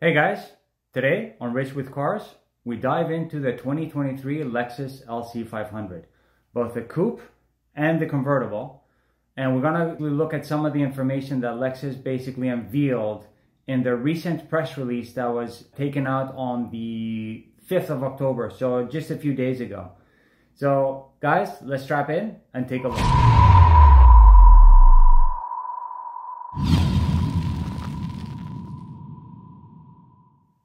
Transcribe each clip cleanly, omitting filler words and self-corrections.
Hey guys, today on Rich with Cars, we dive into the 2023 Lexus LC500, both the Coupe and the Convertible, and we're gonna look at some of the information that Lexus basically unveiled in their recent press release that was taken out on the 5th of October, so just a few days ago. So guys, let's strap in and take a look.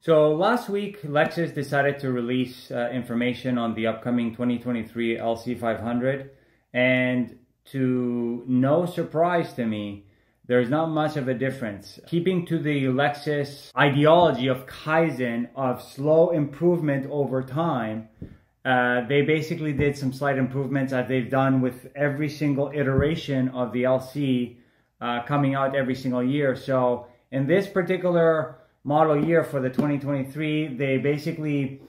So last week, Lexus decided to release information on the upcoming 2023 LC500, and to no surprise to me, there's not much of a difference. Keeping to the Lexus ideology of Kaizen, of slow improvement over time, they basically did some slight improvements as they've done with every single iteration of the LC coming out every single year. So in this particular model year for the 2023, they basically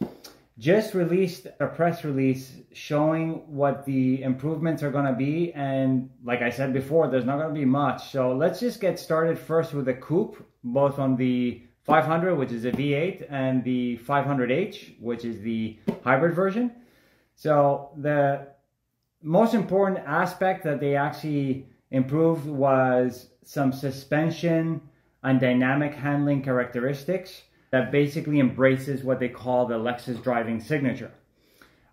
just released a press release showing what the improvements are going to be, and like I said before, there's not going to be much. So let's just get started first with the Coupe, both on the 500, which is a V8, and the 500H, which is the hybrid version. So the most important aspect that they actually improved was some suspension and dynamic handling characteristics that basically embraces what they call the Lexus Driving Signature.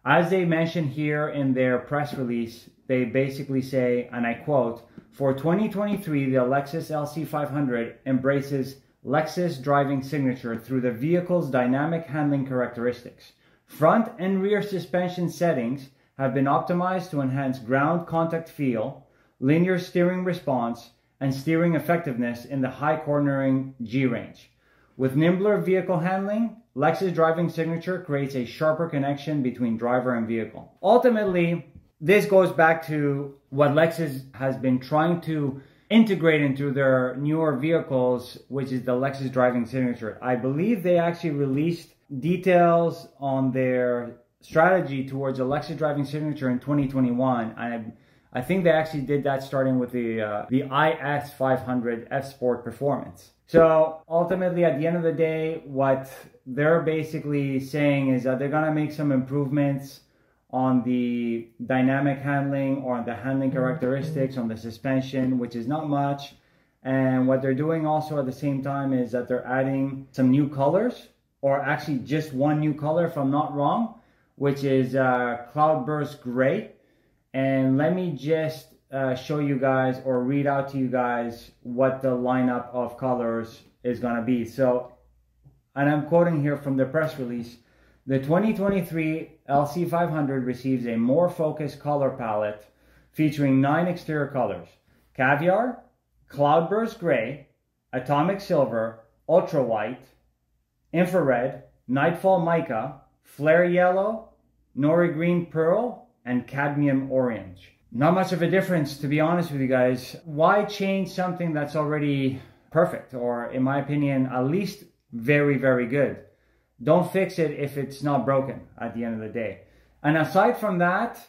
As they mentioned here in their press release, they basically say, and I quote, "For 2023, the Lexus LC500 embraces Lexus Driving Signature through the vehicle's dynamic handling characteristics. Front and rear suspension settings have been optimized to enhance ground contact feel, linear steering response, and steering effectiveness in the high cornering G range. With nimbler vehicle handling, Lexus Driving Signature creates a sharper connection between driver and vehicle." Ultimately, this goes back to what Lexus has been trying to integrate into their newer vehicles, which is the Lexus Driving Signature. I believe they actually released details on their strategy towards the Lexus Driving Signature in 2021. I think they actually did that starting with the IS500 F Sport Performance. So ultimately, at the end of the day, what they're basically saying is that they're gonna make some improvements on the dynamic handling or on the handling characteristics, on the suspension, which is not much. And what they're doing also at the same time is that they're adding some new colors, or actually just one new color if I'm not wrong, which is Cloudburst Gray. And let me just show you guys or read out to you guys what the lineup of colors is going to be. So, and I'm quoting here from the press release, "The 2023 LC500 receives a more focused color palette featuring 9 exterior colors: Caviar, Cloudburst Gray, Atomic Silver, Ultra White, Infrared, Nightfall Mica, Flare Yellow, Nori Green Pearl, and Cadmium Orange." Not much of a difference, to be honest with you guys. Why change something that's already perfect, or in my opinion, at least very, very good? Don't fix it if it's not broken at the end of the day. And aside from that,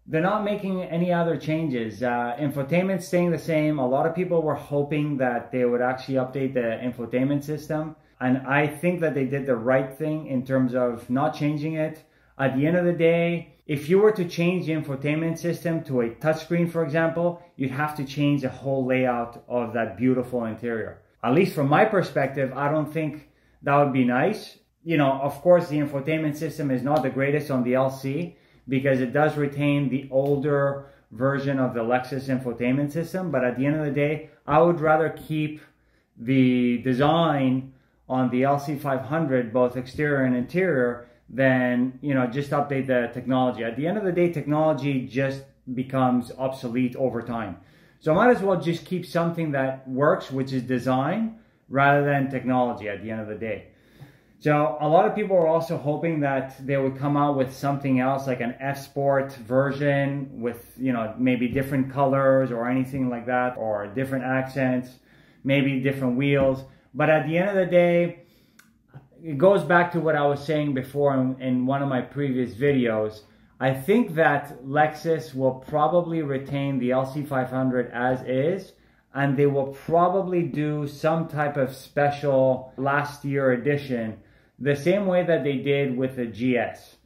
they're not making any other changes. Infotainment staying the same. A lot of people were hoping that they would actually update the infotainment system, and I think that they did the right thing in terms of not changing it. At the end of the day, if you were to change the infotainment system to a touchscreen, for example, you'd have to change the whole layout of that beautiful interior. At least from my perspective, I don't think that would be nice. You know, of course, the infotainment system is not the greatest on the LC because it does retain the older version of the Lexus infotainment system. But at the end of the day, I would rather keep the design on the LC500, both exterior and interior, than, you know, just update the technology. At the end of the day, technology just becomes obsolete over time. So I might as well just keep something that works, which is design, rather than technology at the end of the day. So a lot of people are also hoping that they would come out with something else, like an F Sport version with, you know, maybe different colors or anything like that, or different accents, maybe different wheels. But at the end of the day, it goes back to what I was saying before in one of my previous videos. I think that Lexus will probably retain the LC500 as is, and they will probably do some type of special last year edition, the same way that they did with the GS.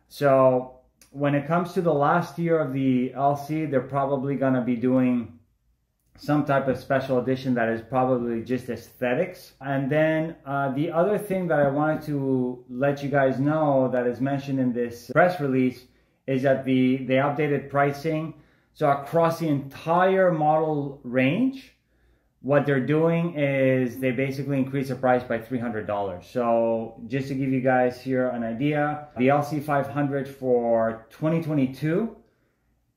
So when it comes to the last year of the LC, they're probably going to be doing some type of special edition that is probably just aesthetics. And then the other thing that I wanted to let you guys know that is mentioned in this press release is that they updated pricing. So across the entire model range, what they're doing is they basically increase the price by $300. So just to give you guys here an idea, the LC500 for 2022,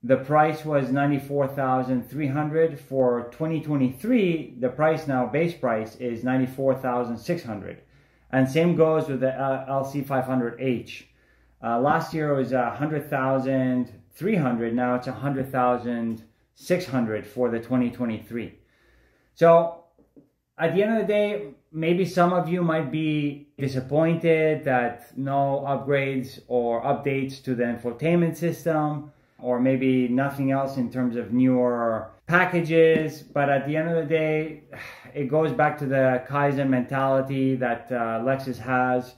the price was $94,300. For 2023, the price now, base price, is $94,600. And same goes with the LC500H. Last year it was $100,300. Now it's $100,600 for the 2023. So at the end of the day, maybe some of you might be disappointed that no upgrades or updates to the infotainment system, or maybe nothing else in terms of newer packages. But at the end of the day, it goes back to the Kaizen mentality that Lexus has.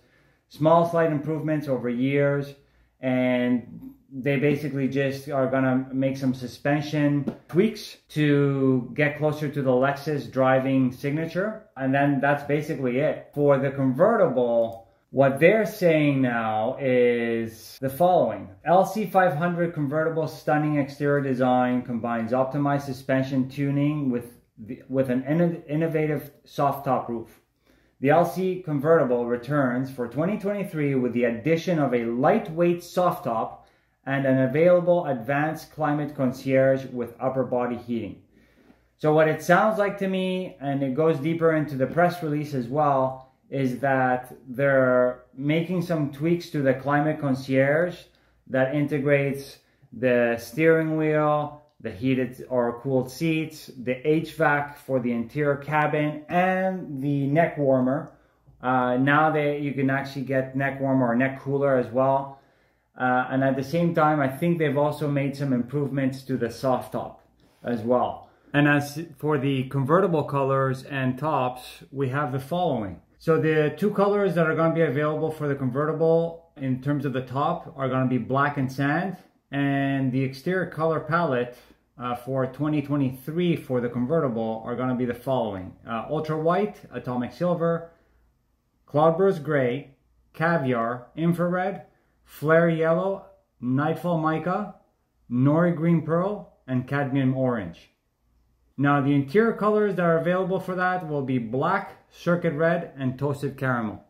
Small, slight improvements over years, and they basically just are gonna make some suspension tweaks to get closer to the Lexus Driving Signature. And then that's basically it. For the convertible, what they're saying now is the following. LC500 convertible stunning exterior design combines optimized suspension tuning with an innovative soft top roof. The LC convertible returns for 2023 with the addition of a lightweight soft top and an available advanced climate concierge with upper body heating. So what it sounds like to me, and it goes deeper into the press release as well, is that they're making some tweaks to the climate concierge that integrates the steering wheel, the heated or cooled seats, the HVAC for the interior cabin, and the neck warmer. Now you can actually get neck warmer or neck cooler as well. And at the same time, I think they've also made some improvements to the soft top as well. And as for the convertible colors and tops, we have the following. So the two colors that are going to be available for the convertible in terms of the top are going to be black and sand. And the exterior color palette for 2023 for the convertible are going to be the following. Ultra white, atomic silver, cloudburst gray, caviar, infrared, flare yellow, nightfall mica, nori green pearl, and cadmium orange. Now the interior colors that are available for that will be black, circuit red, and toasted caramel,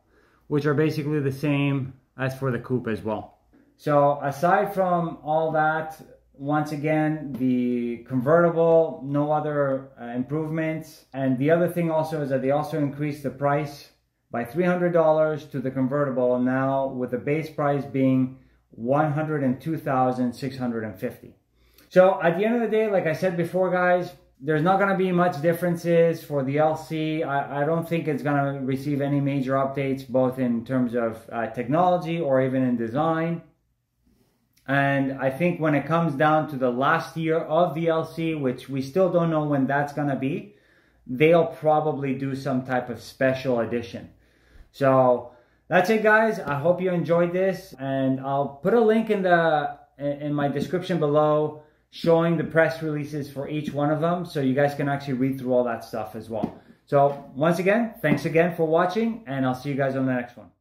which are basically the same as for the coupe as well. So aside from all that, once again, the convertible, no other improvements. And the other thing also is that they also increased the price by $300 to the convertible, now with the base price being $102,650. So at the end of the day, like I said before, guys, there's not going to be much differences for the LC. I don't think it's going to receive any major updates, both in terms of technology or even in design. And I think when it comes down to the last year of the LC, which we still don't know when that's going to be, they'll probably do some type of special edition. So that's it, guys. I hope you enjoyed this, and I'll put a link in my description below showing the press releases for each one of them, so you guys can actually read through all that stuff as well. So once again, thanks again for watching, and I'll see you guys on the next one.